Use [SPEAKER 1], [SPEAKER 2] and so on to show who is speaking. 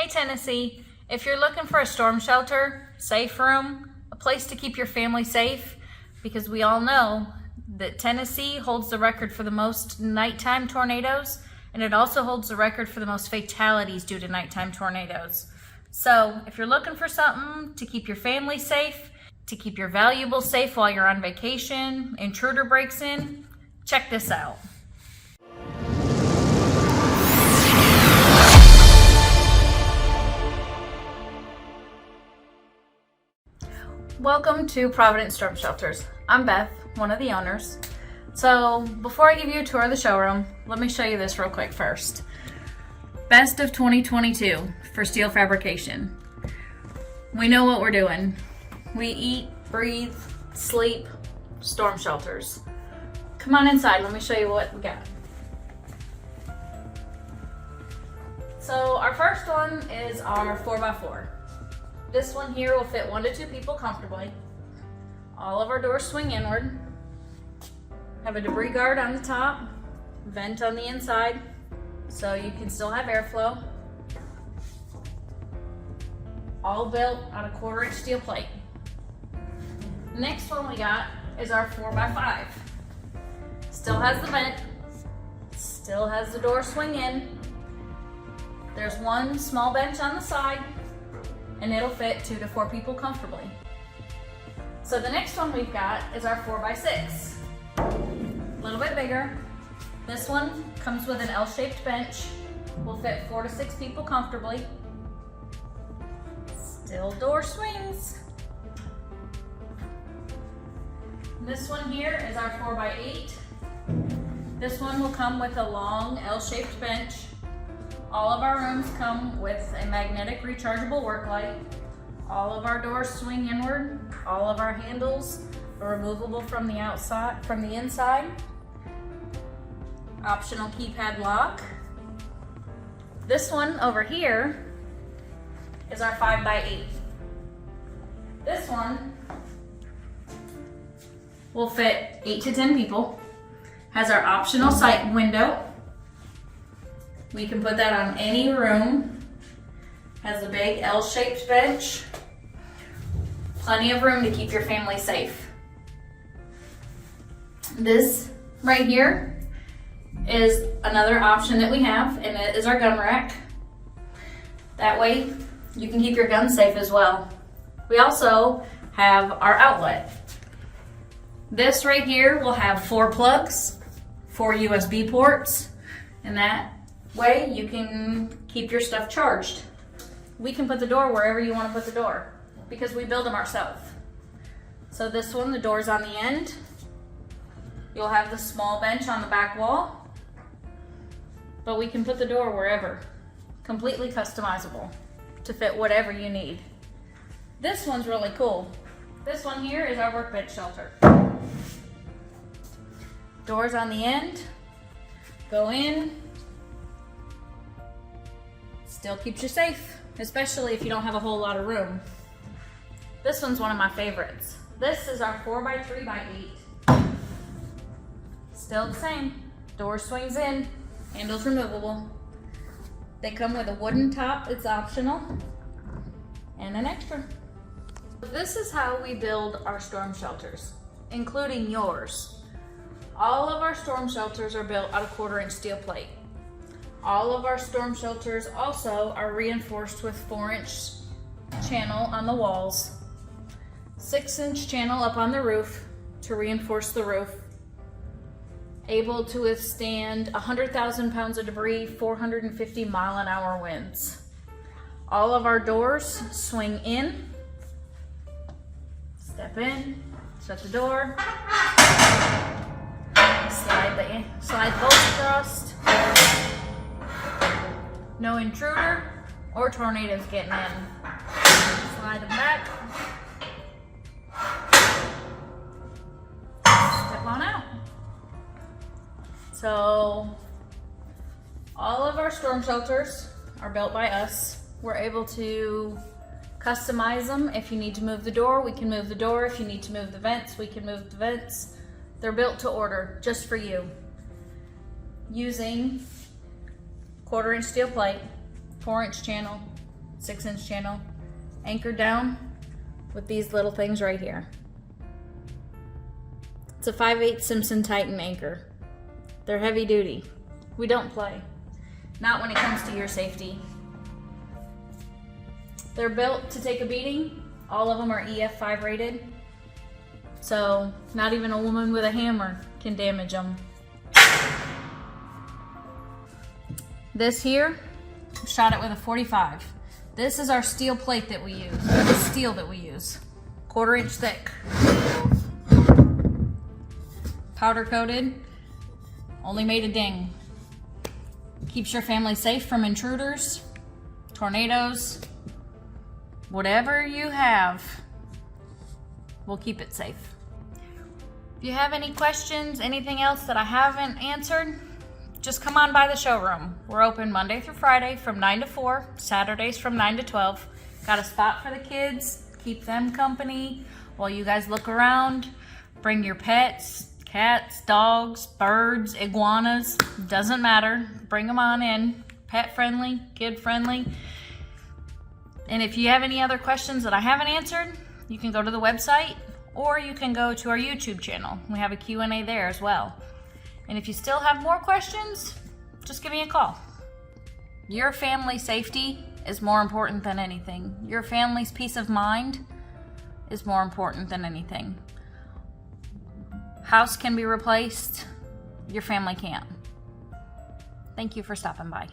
[SPEAKER 1] Tennessee, if you're looking for a storm shelter, safe room, a place to keep your family safe, because we all know that Tennessee holds the record for the most nighttime tornadoes, and it also holds the record for the most fatalities due to nighttime tornadoes. So if you're looking for something to keep your family safe, to keep your valuables safe while you're on vacation, intruder breaks in, check this out. Welcome to Providence Storm Shelters. I'm Beth, one of the owners. So before I give you a tour of the showroom, let me show you this real quick first. Best of 2022 for steel fabrication. We know what we're doing. We eat, breathe, sleep, storm shelters. Come on inside, let me show you what we got. So our first one is our 4x4. This one here will fit 1 to 2 people comfortably. All of our doors swing inward. Have a debris guard on the top, vent on the inside, so you can still have airflow. All built on a 1/4-inch steel plate. Next one we got is our 4x5. Still has the vent, still has the door swing in. There's one small bench on the side, and it'll fit 2 to 4 people comfortably. So the next one we've got is our 4x6. A little bit bigger. This one comes with an L-shaped bench. Will fit 4 to 6 people comfortably. Still door swings. This one here is our 4x8. This one will come with a long L-shaped bench. All of our rooms come with a magnetic rechargeable work light. All of our doors swing inward. All of our handles are removable from the outside, from the inside. Optional keypad lock. This one over here is our 5x8. This one will fit 8 to 10 people. Has our optional sight window. We can put that on any room. Has a big L-shaped bench. Plenty of room to keep your family safe. This right here is another option that we have, and it is our gun rack. That way you can keep your guns safe as well. We also have our outlet. This right here will have 4 plugs, 4 USB ports, and that way you can keep your stuff charged. We can put the door wherever you want to put the door because we build them ourselves. So this one, the door's on the end. You'll have the small bench on the back wall, but we can put the door wherever. Completely customizable to fit whatever you need. This one's really cool. This one here is our workbench shelter. Doors on the end, go in. Still keeps you safe, especially if you don't have a whole lot of room. This one's one of my favorites. This is our 4x3x8. Still the same. Door swings in, handles removable. They come with a wooden top, it's optional, and an extra. This is how we build our storm shelters, including yours. All of our storm shelters are built out of 1/4-inch steel plate. All of our storm shelters also are reinforced with 4-inch channel on the walls, 6-inch channel up on the roof to reinforce the roof, able to withstand 100,000 pounds of debris, 450 mile-an-hour winds. All of our doors swing in, step in, shut the door, slide the bolts across. No intruder or tornadoes getting in. Slide them back. Step on out. So all of our storm shelters are built by us. We're able to customize them. If you need to move the door, we can move the door. If you need to move the vents, we can move the vents. They're built to order just for you. Using 1/4-inch steel plate, 4-inch channel, 6-inch channel, anchored down with these little things right here. It's a 5/8 Simpson Titan anchor. They're heavy duty. We don't play. Not when it comes to your safety. They're built to take a beating. All of them are EF5 rated. So not even a woman with a hammer can damage them. This here, shot it with a 45. This is our steel plate that we use, the steel that we use. 1/4 inch thick. Powder coated, only made a ding. Keeps your family safe from intruders, tornadoes, whatever you have, we'll keep it safe. If you have any questions, anything else that I haven't answered, just come on by the showroom. We're open Monday through Friday from 9 to 4, Saturdays from 9 to 12. Got a spot for the kids, keep them company while you guys look around. Bring your pets, cats, dogs, birds, iguanas, doesn't matter. Bring them on in, pet friendly, kid friendly. And if you have any other questions that I haven't answered, you can go to the website or you can go to our YouTube channel. We have a Q&A there as well. And if you still have more questions, just give me a call. Your family's safety is more important than anything. Your family's peace of mind is more important than anything. House can be replaced, your family can't. Thank you for stopping by.